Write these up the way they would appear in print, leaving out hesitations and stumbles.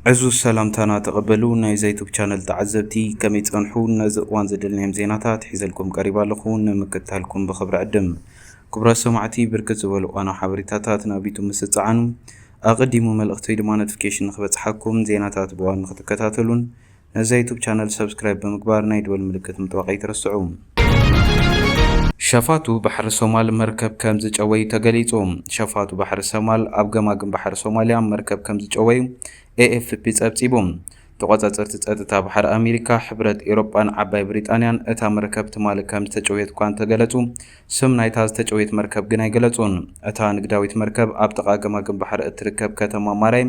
عزو السلام تانا تقبلو ناي يوتيوب channel تعزبتي كمي تصنحو نزقوان زدلنيهم زيناتات حيزلكم قريبا لخون مكتالكم بخبر عدم كبرا سمعتي بركز زبالو انا حبريتاتات نابيتو مسطعانو اقدمو ملغتوي دما نوتيفيكيشن نخبصحكم زيناتات بوان نختكتاتلون نزا يوتيوب channel سبسكرايب بمقبار ناي دول ملكت متوقعي ترسعو شفاتو بحر الصومال مركب كمز جوي تغليصوم شفاتو بحر الصومال ابغماغم بحر الصوماليا مركب كمز جوي AFP ጸብጺቦም ተቆጻጸርቲ ጸጥታ ባሕር ኣሜሪካ ሕብረት ኤውሮጳን ዓባይ ብሪጣንያን እታ መርከብ ትማል ከም ዝተጨወየት እኳ ተገለጹ ስም ናይታ ዝተጨወየት መርከብ ግን ኣይገለጹን እታ ንግዳዊት መርከብ ኣብ ጥቓ ገማግም ባሕር እትርከብ ከተማ ማራይ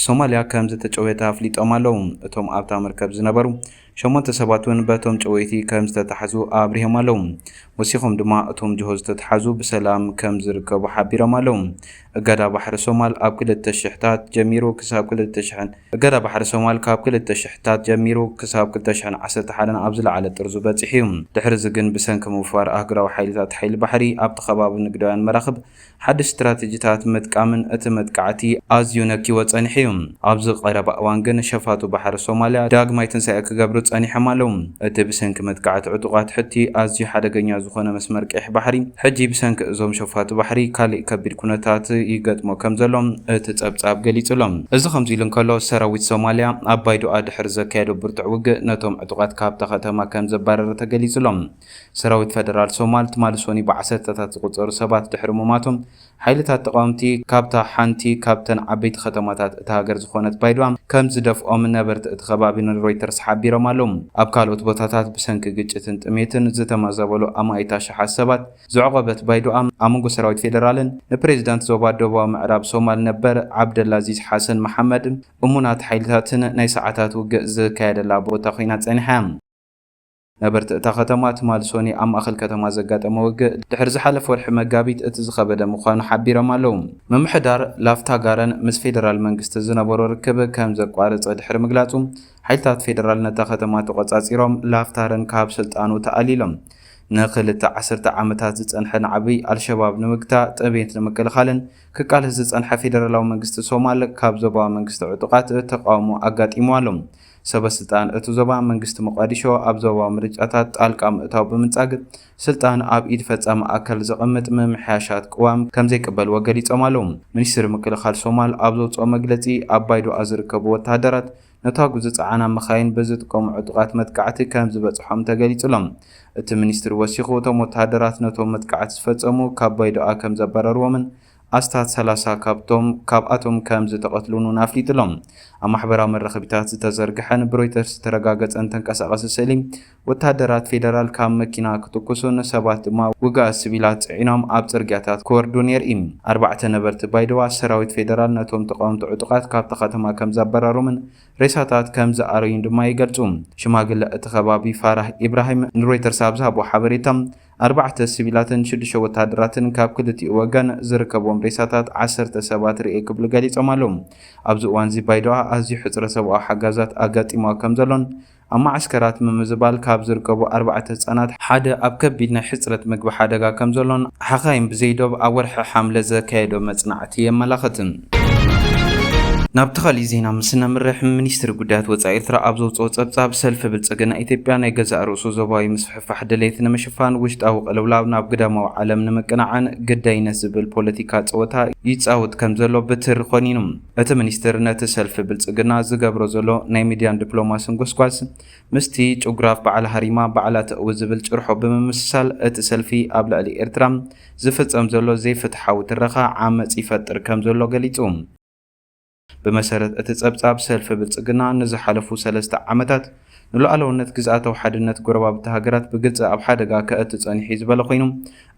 ሶማልያ ከም ዝተጨወየት ኣፍሊጦም ኣለዉ እቶም ኣብታ መርከብ ዝነበሩ 8 ሰባት እውን በቶም ጨወይቲ ከም ዝተታሕዙ ኣብሪሆም ኣለዉ ወሲኾም ድማ እቶም ጅሆ ዝተታሕዙ ብሰላም ከም ዝርከቡ ሓቢሮም ኣለዉ እገዳ ባሕሪ ሶማል ኣብ 2000ታት ጀሚሩ ክሳብ 2000 እገዳ ባሕሪ ሶማል ካብ 2000ታት ጀሚሩ ክሳብ 2011 ኣብ ዝለዓለ ጥርዙ በፂሑ እዩ ድሕሪ ዝግን ብሰንኪ ምውፋር ኣህጉራዊ ሓይልታት ሓይሊ ባሕሪ ኣብቲ ከባቢ ንግዳውያን መራኽብ ሓድሽ ስትራቴጂታት ምጥቃምን እቲ መጥቃዕቲ ኣዝዩ ነኪዎ ጸኒሑ እዩ ኣብዚ ቀረባ እዋን ግን ሸፋቱ ባሕሪ ሶማልያ ዳግማይ ትንሳኤ ክገብሩ ጸኒሖም ኣለዉ እቲ ብሰንኪ መጥቃዕቲ ዕጡቓት ሕቲ ኣዝዩ ሓደገኛ ዝኾነ መስመር ቀይሕ ባሕሪ ሕጂ ብሰንኪ እዞም ሸፋቱ ባሕሪ ካልእ ከቢድ ኩነታት ይገጥሞ ከም ዘሎም እቲ ጸብጻብ ገሊጹሎም እዚ ከምዚ ኢሉ እንከሎ ሰራዊት ሶማልያ ኣብ ባይዶኣ ድሕሪ ዘካየዶ ብርቱዕ ውግእ ነቶም ዕጡቓት ካብታ ከተማ ከም ዘባረረ ተገሊጹሎም ሰራዊት ፌደራል ሶማል ትማሊ ሶኒ ብዓሰርተታት ዝቁጸሩ ሰባት ድሕሪ ምማቶም ሓይልታት ተቃውምቲ ካብታ ሓንቲ ካብተን ዓበይቲ ከተማታት እታ ሃገር ዝኾነት ባይዶኣ ከም ዝደፍኦም ነበርቲ እቲ ከባቢ ንሮይተርስ ሓቢሮም ኣለዉ ኣብ ካልኦት ቦታታት ብሰንኪ ግጭትን ጥሜትን ዝተመዛበሉ ኣማይታ ሸሓት ሰባት ዝዕቆበት ባይዶኣ ኣብ መንጎ ሰራዊት ፌደራልን ንፕሬዚዳንት ዞባ ደቡባዊ ምዕራብ ሶማል ነበር ዓብደልአዚዝ ሓሰን መሐመድ እሙናት ሓይልታትን ናይ ሰዓታት ውግእ ዝካየደላ ቦታ ኮይና ጸኒሓ ነበርቲ እታ ከተማ ትማሊ ሶኒ ኣብ ማእኸል ከተማ ዘጋጠመ ውግእ ድሕሪ ዝሓለፈ ወርሒ መጋቢት እቲ ዝኸበደ ምዃኑ ሓቢሮም ኣለዉ ምምሕዳር ላፍታ ጋረን ምስ ፌደራል መንግስቲ ዝነበሮ ርክብ ከም ዘቋረፀ ድሕሪ ምግላጹ ሓይልታት ፌደራል ነታ ከተማ ተቆጻጺሮም ላፍታርን ካብ ስልጣኑ ተኣሊሎም ንኽልተ 10 ዓመታት ዝጸንሐ ንዓብይ አልሸባብ ንምግታእ ጥሜት ንምክልኻልን ክቃልስ ዝጸንሐ ፌደራላዊ መንግስቲ ሶማል ካብ ዞባዊ መንግስቲ ዕጡቓት ተቃውሞ ኣጋጢሙ ኣሎም ሰበስልጣን እቲ ዞባ መንግስቲ መቋዲሾ ኣብ ዞባዊ ምርጫታት ጣልቃ ምእታው ብምንጻግ ስልጣን ኣብ ኢድ ፈጻሚ ኣካል ዘቐምጥ ምምሕያሻት ቅዋም ከም ዘይቅበልዎ ገሊጾም ኣለዉ ሚኒስትሪ ምክልኻል ሶማል ኣብ ዘውፅኦ መግለጺ ኣብ ባይዶኣ ዝርከቡ ወተሃደራት ነታ ጉጅ ጸዓና መኻይን ብዝጥቀሙ ዕጡቓት መጥቃዕቲ ከም ዝበጽሖም ተገሊጹሎም እቲ ሚኒስትሪ ወሲኹ እቶም ወተሃደራት ነቶም መጥቃዕቲ ዝፈጸሙ ካብ ባይዶኣ ከም ዘባረርዎምን ኣስታት 30 ካብኣቶም ከም ዝተቐትሉን ኣፍሊጡሎም ኣብ ማሕበራዊ መራኸቢታት ዝተዘርግሐን ብሮይተርስ ተረጋገጸን ተንቀሳቐሲ ስእሊ ወተሃደራት ፌደራል ካብ መኪና ክትኩሱን ሰባት ድማ ውግኣት ሲቪላት ጽዒኖም ኣብ ጽርግያታት ክወርዱን የርኢ 4 ነበርቲ ባይዶዋ ሰራዊት ፌደራል ነቶም ተቃውምቲ ዕጡቓት ካብቲ ከተማ ከም ዘባረሩምን ሬሳታት ከም ዝኣረዩን ድማ ይገልጹ ሽማግለ እቲ ከባቢ ፋራህ ኢብራሂም ንሮይተርስ ኣብ ዝሃቦ ሓበሬታ 4 ሲቪላትን 6 ወተሃደራትን ካብ ክልቲኡ ወገን ዝርከቦም ሬሳታት 10 ሰባት ርኤ ክብሉ ገሊጾም ኣለዉ ኣብዚ እዋን እዚ ባይዶኣ ኣዝዩ ሕፅረ ሰብኣዊ ሓጋዛት ኣጋጢማ ከም ዘሎን ኣብ ማዕስከራት ምምዝባል ካብ ዝርከቡ 4 ህጻናት ሓደ ኣብ ከቢድ ናይ ሕፅረት ምግቢ ሓደጋ ከም ዘሎን ሓኻይም ብዘይዶብ ኣብ ወርሒ ሓምለ ዘካየዶ መጽናዕቲ የመላኽትን ናብ ተኻሊእ ዜና ምስነምርሕ ሚኒስትሪ ጉዳያት ወጻኢ ኤርትራ ኣብ ዘውፅኦ ጸብጻብ ሰልፊ ብልጽግና ኢትዮጵያ ናይ ገዛእ ርእሱ ዞባዊ ምስፍሕፋሕ ድሌት ንምሽፋን ውሽጣዊ ቅልውላው ናብ ግዳማዊ ዓለም ንምቅናዕን ግዳይነት ዝብል ፖለቲካ ፀወታ ይጻወት ከም ዘሎ ብትር ኾኒኑ እቲ ሚኒስትር ነቲ ሰልፊ ብልጽግና ዝገብሮ ዘሎ ናይ ሚድያን ዲፕሎማስን ጎስጓስ ምስቲ ጭጉራፍ በዓል ሃሪማ በዓላት እው ዝብል ጭርሖ ብምምስሳል እቲ ሰልፊ ኣብ ልዕሊ ኤርትራ ዝፍጸም ዘሎ ዘይፍትሓዊ ትረኻ ዓመጽ ይፈጥር ከም ዘሎ ገሊጹ بمسارة اتتصابصاب سلف بالصقنا نزحلفو 3 ዓመታት ንሉዓላውነት ግዛኣታዊ ሓድነት ጎረባብቲ ሃገራት ብግልጽ ኣብ ሓደጋ ከእትጸኒሕ ዝበለ ኮይኑ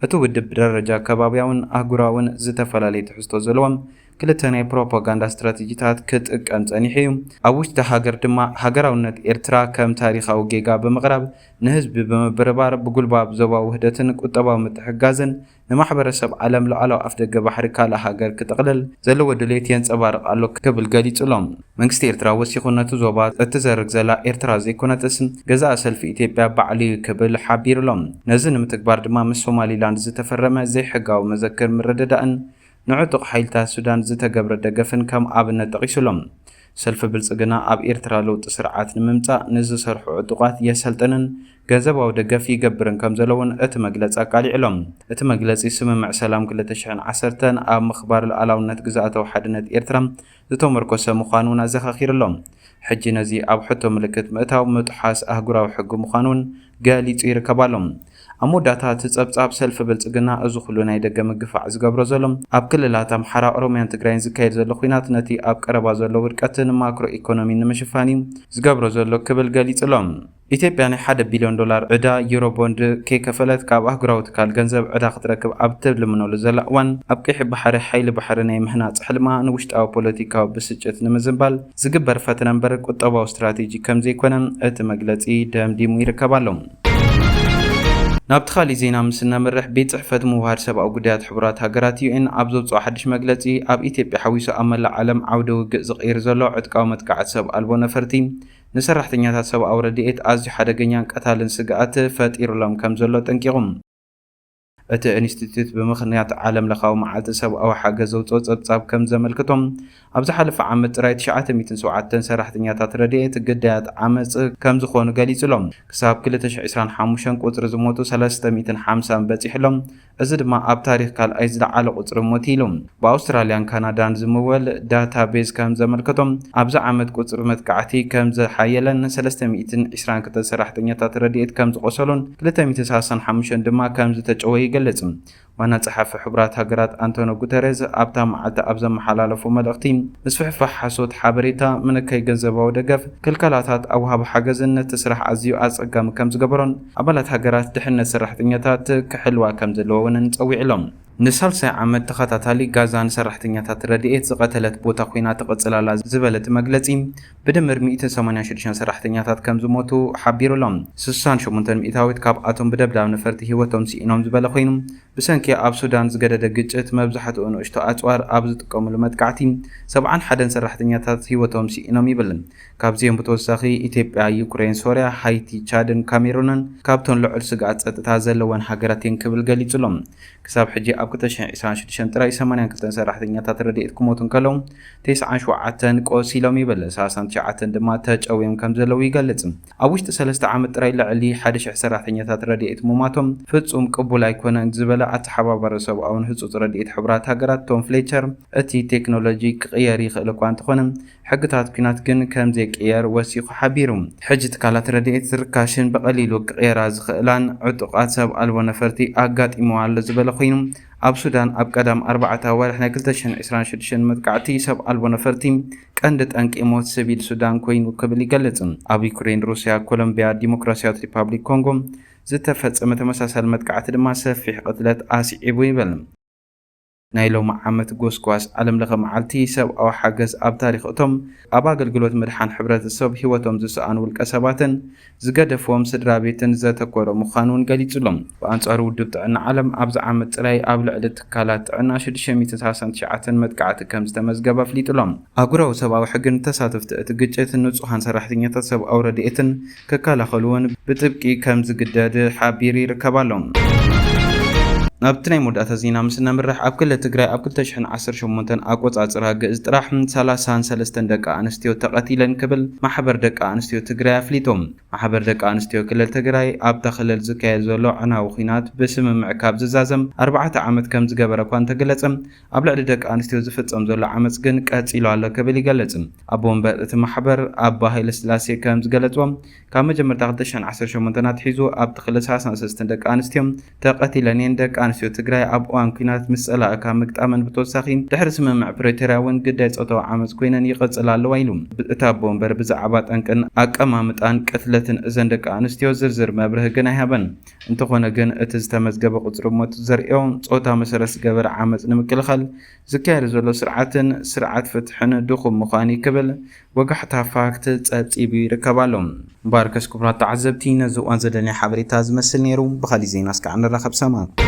እቲ ውድብ ደረጃ ከባቢያውን ኣህጉራውን ዝተፈላለየ ትሕዝቶ ዘለዎም ክልተ ናይ ፕሮፓጋንዳ ስትራቴጂታት ክጥቀም ጸኒሕ እዩ ኣብ ውሽጢ ሃገር ድማ ሃገራውነት ኤርትራ ከም ታሪኻዊ ጌጋ ብምቕራብ ንህዝቢ ብምብርባር ብጉልባብ ዞባዊ ውህደትን ቁጠባዊ ምትሕጋዝን ንማሕበረሰብ ዓለም ሉዓላዊ ኣፍደገ ባሕሪ ካልእ ሃገር ክጥቕልል ዘለዎ ድሌት የንጸባርቕ ኣሎ ክብል ገሊጹሎም መንግስቲ ኤርትራ ወሲኹ ነቲ ዞባ እትዘርግ ዘላ ኤርትራ ዘይኮነትስ ገዛእ ሰልፊ ኢትዮጵያ ባዕሉ ክብል ሓቢሩሎም ነዚ ንምትግባር ድማ ምስ ሶማሊላንድ ዝተፈረመ ዘይሕጋዊ መዘክር ምርድዳእን ንዕጡቕ ሓይልታት ሱዳን ዝተገብረ ደገፍን ከም ኣብነት ጠቒሱሎም ሰልፊ ብልጽግና ኣብ ኤርትራ ለውጢ ስርዓት ንምምጻእ ንዝሰርሑ ዕጡቃት የሰልጥንን ገንዘባዊ ደገፍ ይገብርን ከም ዘለውን እቲ መግለጺ ኣቃሊዕሎም። እቲ መግለጺ ስምምዕ ሰላም 2010 ኣብ ምኽባር ሉዓላውነት ግዝኣታዊ ሓድነት ኤርትራ ዝተመርኮሰ ምዃኑን ኣዘኻኺሩሎም። ሕጂ ነዚ ኣብ ሕቶ ምልክት ምእታው ምጥሓስ ኣህጉራዊ ሕጊ ምዃኑን ገሊጹ ይርከባሎም። ኣብ መወዳእታ እቲ ጸብጻብ ሰልፊ ብልጽግና እዚ ኩሉ ናይ ደገ ምግፋዕ ዝገብሮ ዘሎ ኣብ ክልላት ኣምሓራ ኦሮምያን ትግራይን ዝካየድ ዘሎ ኩናት ነቲ ኣብ ቀረባ ዘሎ ውድቀትን ማክሮ ኢኮኖሚ ንምሽፋን ዝገብሮ ዘሎ ክብል ገሊጹሎም። ኢትዮጵያ ናይ $1 ቢልዮን ዕዳ ዩሮ ቦንድ ከይከፈለት ካብ ኣህጉራዊ ትካል ገንዘብ ዕዳ ክትረክብ ኣብ ትልምነሉ ዘላ እዋን ኣብ ቀይሕ ባሕሪ ሓይሊ ባሕሪ ናይ ምህናፅ ሕልማ ንውሽጣዊ ፖለቲካዊ ብስጭት ንምዝንባል ዝግበር ፈተነ እምበር ቁጠባዊ ስትራቴጂ ከም ዘይኮነ እቲ መግለጺ ደምዲሙ ይርከባሎም። ናብቲ ካሊእ ዜና ምስ ነምርሕ ቤት ጽሕፈት ምውሃድ ሰብኣዊ ጉዳያት ሕቡራት ሃገራት ዩኤን ኣብ ዘውፅኦ ሓድሽ መግለጺ ኣብ ኢትዮጵያ ሓዊሱ ኣብ መላእ ዓለም ዓውደ ውግእ ዝቕይር ዘሎ ዕጥቃዊ መጥቃዕቲ ሰብ ኣልቦ ነፈርቲ ንሰራሕተኛታት ሰብኣዊ ረድኤት ኣዝዩ ሓደገኛን ቀታልን ስግኣት ፈጢሩሎም ከም ዘሎ ጠንቂቖም። እቲ ኢንስቲትዩት ብምኽንያት ዓለም ለኻዊ መዓልቲ ሰብኣዊ ሓገዝ ዘውፅኦ ጸብጻብ ከም ዘመልክቶም ኣብ ዝሓለፈ ዓመት ጥራይ 907 ሰራሕተኛታት ረድኤት ግዳያት ዓመፅ ከም ዝኾኑ ገሊጹሎም። ክሳብ 2025 ቁፅሪ ዝሞቱ 350 በፂሕሎም። እዚ ድማ ኣብ ታሪክ ካልኣይ ዝለዓለ ቁፅሪ ሞት ኢሉ። ብኣውስትራልያን ካናዳን ዝምወል ዳታቤዝ ከም ዘመልክቶም ኣብዚ ዓመት ቁፅሪ መጥቃዕቲ ከም ዝሓየለን 322 ሰራሕተኛታት ረድኤት ከም ዝቆሰሉን 235 ድማ ከም ዝተጨወዩ ይገልጽ። ዋና ጸሓፊ ሕቡራት ሃገራት አንቶኒዮ ጉተሬዝ ኣብታ መዓልቲ ኣብ ዘመሓላለፉ መልእኽቲ ምስፍሕፋሕ ሓሶት ሓበሬታ ምንከይ ገንዘባዊ ደገፍ ክልከላታት ኣብ ወሃቢ ሓገዝን ነቲ ስራሕ ኣዝዩ ኣጸጋሚ ከም ዝገበሮን ኣባላት ሃገራት ድሕነት ሰራሕተኛታት ክሕልዋ ከም ዘለዎን ጸዊዕሎም። ንሳልሳይ ዓመት ተኸታታሊ ጋዛ ንሰራሕተኛታት ረድኤት ዝቐተለት ቦታ ኮይና ትቕጽላላ ዝበለት መግለጺ ብድምር 186 ሰራሕተኛታት ከም ዝሞቱ ሓቢሩሎም። 68 ሚእታዊት ካብኣቶም ብደብዳብ ነፈርቲ ህይወቶም ሲኢኖም ዝበለ ኮይኑ ብሰንኪ ኣብ ሱዳን ዝገደደ ግጭት መብዛሕትኡ ንእሽቶ ኣጽዋር ኣብ ዝጥቀሙሉ መጥቃዕቲ 71 ሰራሕተኛታት ህይወቶም ሲኢኖም ይብል። ካብዚኦም ብተወሳኺ ኢትዮጵያ፣ ዩክሬን፣ ሶርያ፣ ሃይቲ፣ ቻድን ካሜሩንን ካብቶን ልዑል ስግኣት ጸጥታ ዘለወን ሃገራት እየን ክብል ገሊጹሎም። ክሳብ ሕጂ ኣብ 2026 ጥራይ 82 ሰራሕተኛታት ረድኤት ክሞቱ ከለዉ 97 ቆሲሎም ይብል። 39 ድማ ተጨዊዮም ከም ዘለዉ ይገልጽ። ኣብ ውሽጢ 3 ዓመት ጥራይ ልዕሊ 1000 ሰራሕተኛታት ረድኤት ምሟቶም ፍጹም ቅቡል ኣይኮነን ዝበለ ኣተሓባባሪ ሰብኣውን ህጹጽ ረድኤት ሕቡራት ሃገራት ቶም ፍሌቸር እቲ ቴክኖሎጂ ክቕየር ይኽእል እኳ እንተኾነ ሕግታት ኩናት ግን ከም ዘይቅየር ወሲኹ ሓቢሩ። ሕጂ ትካላት ረድኤት ዝርካሽን ብቐሊሉ ክቕየራ ዝኽእላን ዕጡቓት ሰብ ኣልቦ ነፈርቲ ኣጋጢመዋ ኣሎ ዝበለ ኮይኑ ኣብ ሱዳን ኣብ ቀዳም 4 ኣዋርሕ ናይ 2026 መጥቃዕቲ ሰብ ኣልቦ ነፈርቲ ቀንዲ ጠንቂ ሞት ሲቪል ሱዳን ኮይኑ ክብል ይገልጽ። ኣብ ዩክሬን፣ ሩስያ፣ ኮሎምቢያ፣ ዲሞክራሲያዊት ሪፓብሊክ ኮንጎ ዝተፈጸመ ተመሳሳሊ መጥቃዕቲ ድማ ሰፊሕ ቅትለት ኣስዒቡ ይብል። ናይ ሎሚ ዓመት ጎስጓስ ዓለም ለኸ መዓልቲ ሰብኣዊ ሓገዝ ኣብ ታሪክ እቶም ኣብ ኣገልግሎት ምድሓን ሕብረተሰብ ህይወቶም ዝሰኣኑ ውልቀ ሰባትን ዝገደፍዎም ስድራ ቤትን ዘተኮረ ምዃኑን ገሊጹሎም። ብኣንጻሩ ውድብ ጥዕና ዓለም ኣብዚ ዓመት ጥራይ ኣብ ልዕሊ ትካላት ጥዕና 639 መጥቃዕቲ ከም ዝተመዝገበ ኣፍሊጡሎም። ኣህጉራዊ ሰብኣዊ ሕግን ተሳተፍቲ እቲ ግጭት ንጹሃን ሰራሕተኛታት ሰብኣዊ ረድኤትን ክከላኸሉውን ብጥብቂ ከም ዝግደድ ሓቢሩ ይርከባሎም። ናብቲ ናይ መወዳእታ ዜና ምስ ነምርሕ ኣብ ክልል ትግራይ ኣብ 2018 ኣቆጻጽራ ግእዝ ጥራሕ 33 ደቂ ኣንስትዮ ተቐቲለን ክብል ማሕበር ደቂ ኣንስትዮ ትግራይ ኣፍሊጦም። ማሕበር ደቂ ኣንስትዮ ክልል ትግራይ ኣብታ ክልል ዝካየድ ዘሎ ዕናዊ ኩናት ብስምምዕ ካብ ዝዛዘም 4 ዓመት ከም ዝገበረ እኳ እንተገለጸ ኣብ ልዕሊ ደቂ ኣንስትዮ ዝፍጸም ዘሎ ዓመፅ ግን ቀጺሉ ኣሎ ክብል ይገልጽ። ኣቦ ወንበር እቲ ማሕበር ኣባ ሃይለስላሴ ከም ዝገለጽዎም ካብ መጀመርታ 2018 ኣትሒዙ ኣብቲ ክልል 33 ደቂ ኣንስትዮ ተቐቲለን እየን። ደቂ ኣንስትዮ ትግራይ ኣብ እዋን ኩናት ምስ ጸላእካ ምግጣመን ብተወሳኺ ድሕሪ ስምምዕ ፕሪቶርያ እውን ግዳይ ጾታዊ ዓመፅ ኮይነን ይቕጽላ ኣለዋ ኢሉ። እቲ ኣቦ ወንበር ብዛዕባ ጠንቅን ኣቀማምጣን ቅትለትን እዘን ደቂ ኣንስትዮ ዝርዝር መብርህ ግን ኣይሃበን። እንተኾነ ግን እቲ ዝተመዝገበ ቁፅሪ ሞት ዘርእዮ ጾታ መሰረት ዝገበረ ዓመፅ ንምክልኻል ዝካየድ ዘሎ ስርዓት ፍትሕን ድኹም ምዃኑ ክብል ወጋሕታ ፋክት ጸብጺቡ ይርከባሎም። ባርከስ ክቡራት ተዓዘብቲ ነዚ እዋን ዘደልየ ሓበሬታ ዝመስል ነይሩ። ብኻሊእ ዜና እስካዕ ንራኸብ ሰማዕ።